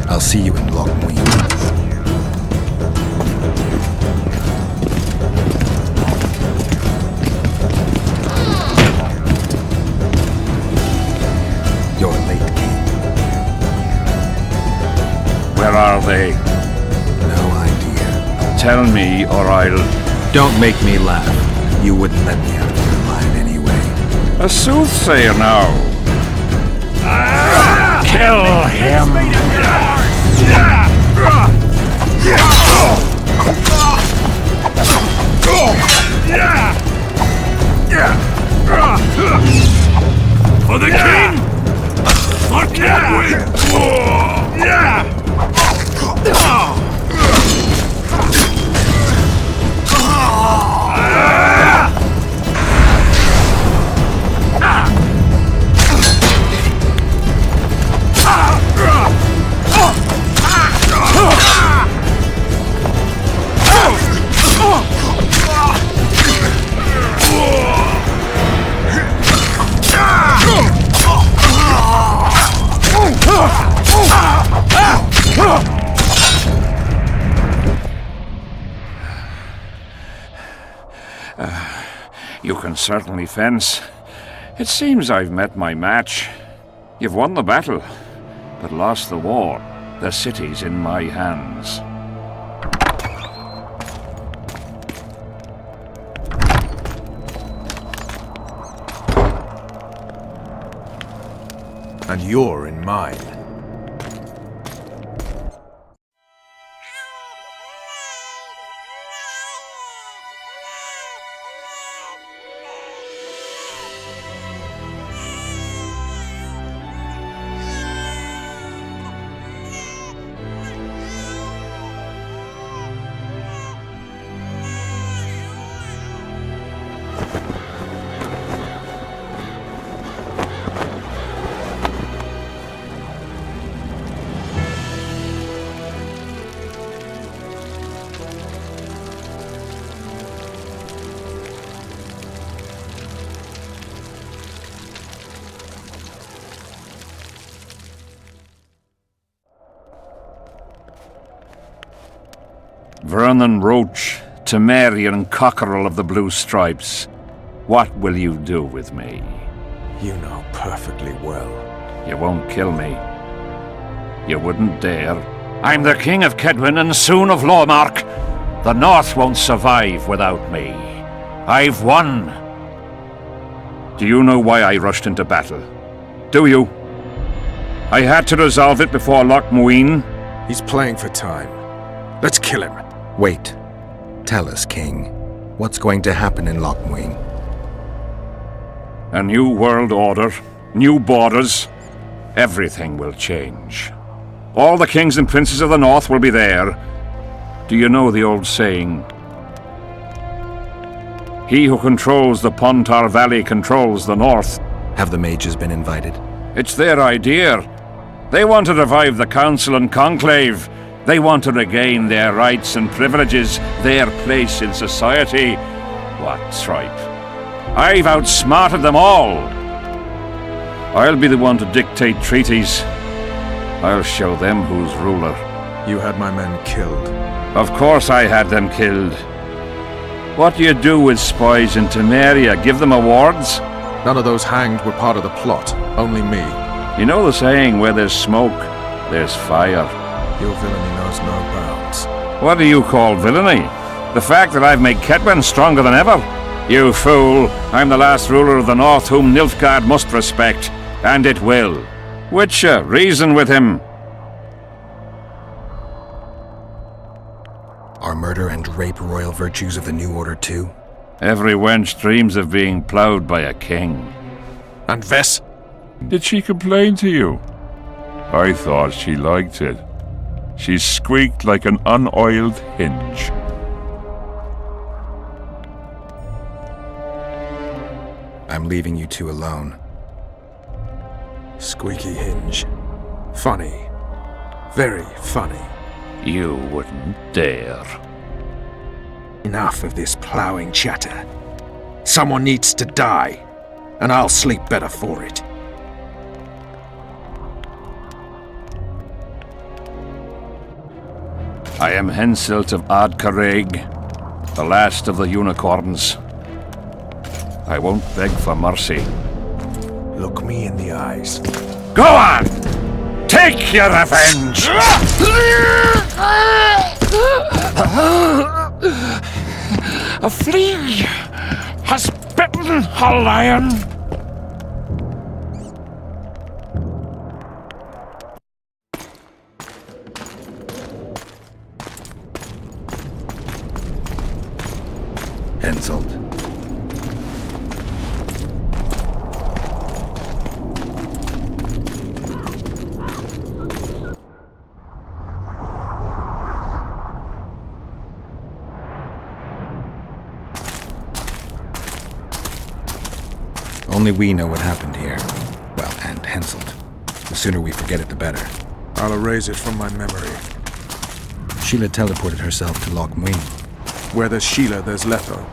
I'll see you in Lochmuir. You're late, King. Where are they? No idea. Tell me, or I'll... Don't make me laugh. You wouldn't let me out of your line anyway. A soothsayer now. Kill him! For the king! For Kedwin! certainly fence. It seems I've met my match. You've won the battle, but lost the war. The city's in my hands. And you're in mine. Vernon Roach, Temerian cockerel of the Blue Stripes, what will you do with me? You know perfectly well. You won't kill me. You wouldn't dare. I'm the King of Kedwin and soon of Lawmark. The North won't survive without me. I've won. Do you know why I rushed into battle? Do you? I had to resolve it before Loch Muin. He's playing for time. Let's kill him. Wait. Tell us, King. What's going to happen in Loch Muin? A new world order, new borders. Everything will change. All the kings and princes of the North will be there. Do you know the old saying? He who controls the Pontar Valley controls the North. Have the mages been invited? It's their idea. They want to revive the Council and Conclave. They want to regain their rights and privileges, their place in society. What tripe? I've outsmarted them all. I'll be the one to dictate treaties. I'll show them who's ruler. You had my men killed. Of course I had them killed. What do you do with spies in Temeria? Give them awards? None of those hanged were part of the plot. Only me. You know the saying, where there's smoke, there's fire. Your villainy knows no bounds. What do you call villainy? The fact that I've made Kedwen stronger than ever? You fool! I'm the last ruler of the North whom Nilfgaard must respect. And it will. Witcher, reason with him. Are murder and rape royal virtues of the New Order too? Every wench dreams of being ploughed by a king. And Vess? Did she complain to you? I thought she liked it. She squeaked like an unoiled hinge. I'm leaving you two alone. Squeaky hinge. Funny. Very funny. You wouldn't dare. Enough of this ploughing chatter. Someone needs to die, and I'll sleep better for it. I am Henselt of Ardcarreg, the last of the unicorns. I won't beg for mercy. Look me in the eyes. Go on! Take your revenge! A flea has bitten a lion. Henselt. Only we know what happened here. Well, and Henselt. The sooner we forget it, the better. I'll erase it from my memory. Sheila teleported herself to Loch Muin. Where there's Sheila, there's Letho.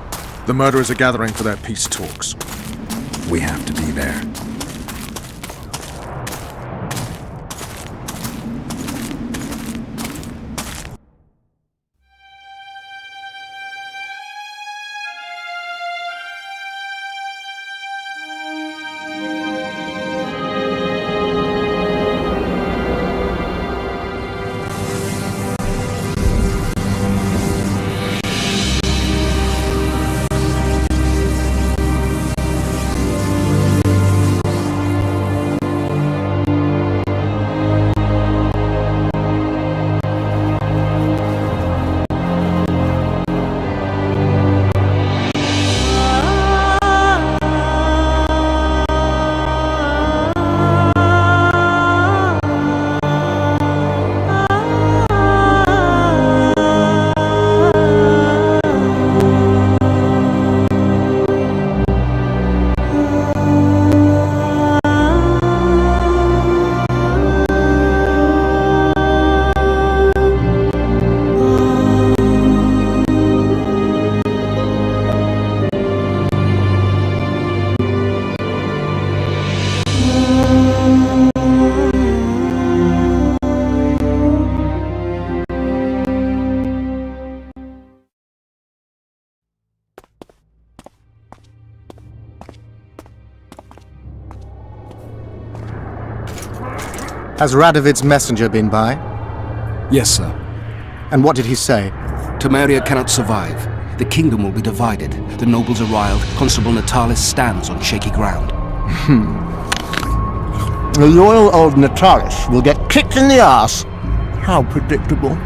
The murderers are gathering for their peace talks. We have to be there. Has Radovid's messenger been by? Yes, sir. And what did he say? Temeria cannot survive. The kingdom will be divided. The nobles are riled. Constable Natalis stands on shaky ground. The loyal old Natalis will get kicked in the arse. How predictable.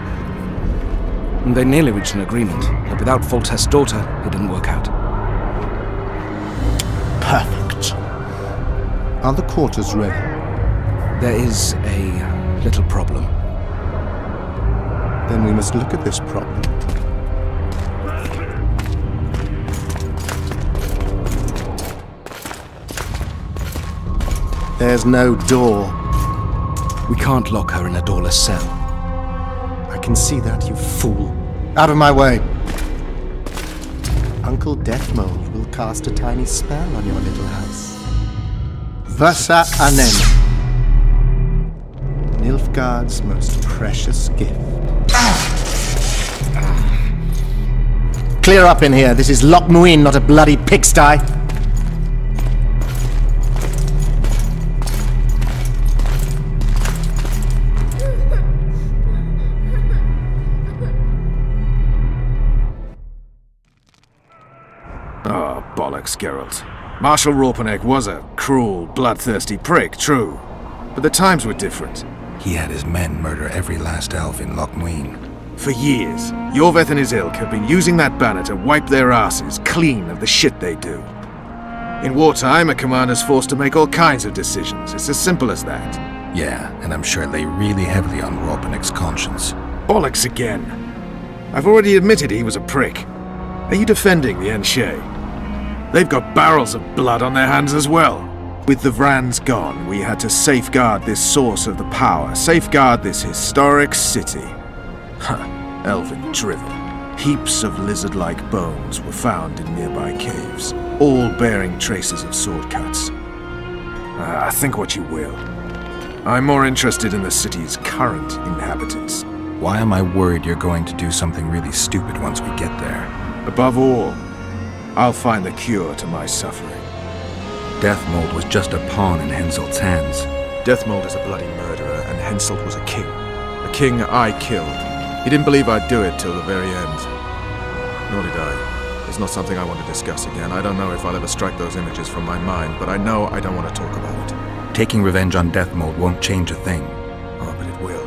They nearly reached an agreement, but without Foltest's daughter, it didn't work out. Perfect. Are the quarters ready? There is a little problem. Then we must look at this problem. There's no door. We can't lock her in a doorless cell. I can see that, you fool. Out of my way! Uncle Deathmold will cast a tiny spell on your little house. Versa Anen. Nilfgaard's most precious gift. Clear up in here. This is Loch Muin, not a bloody pigsty. Oh, bollocks, Geralt. Marshal Raupenek was a cruel, bloodthirsty prick, true. But the times were different. He had his men murder every last elf in Loch Muin. For years, Yorveth and his ilk have been using that banner to wipe their asses clean of the shit they do. In wartime, a commander's forced to make all kinds of decisions. It's as simple as that. Yeah, and I'm sure it lay really heavily on Raupenek's conscience. Bollocks again. I've already admitted he was a prick. Are you defending the Enshe? They've got barrels of blood on their hands as well. With the Vrans gone, we had to safeguard this source of the power, safeguard this historic city. Huh, elven drivel. Heaps of lizard-like bones were found in nearby caves, all bearing traces of sword cuts. Think what you will. I'm more interested in the city's current inhabitants. Why am I worried you're going to do something really stupid once we get there? Above all, I'll find the cure to my suffering. Deathmold was just a pawn in Henselt's hands. Deathmold is a bloody murderer, and Henselt was a king. A king I killed. He didn't believe I'd do it till the very end. Nor did I. It's not something I want to discuss again. I don't know if I'll ever strike those images from my mind, but I know I don't want to talk about it. Taking revenge on Deathmold won't change a thing. Oh, but it will.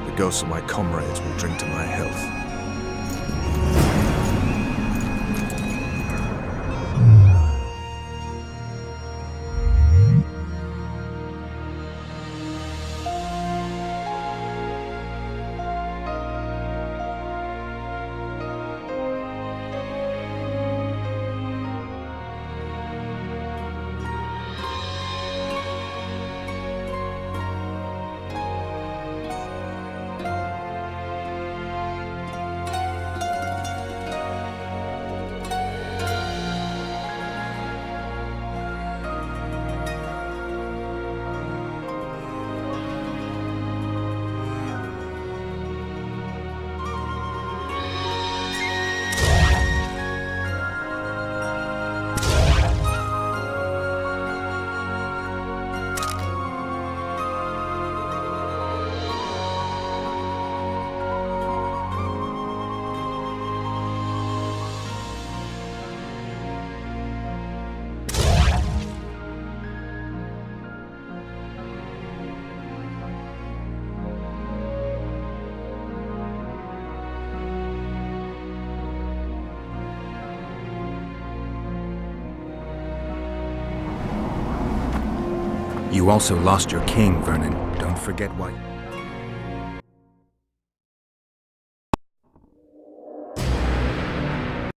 The ghosts of my comrades will drink to my health. You also lost your king, Vernon. Don't forget why.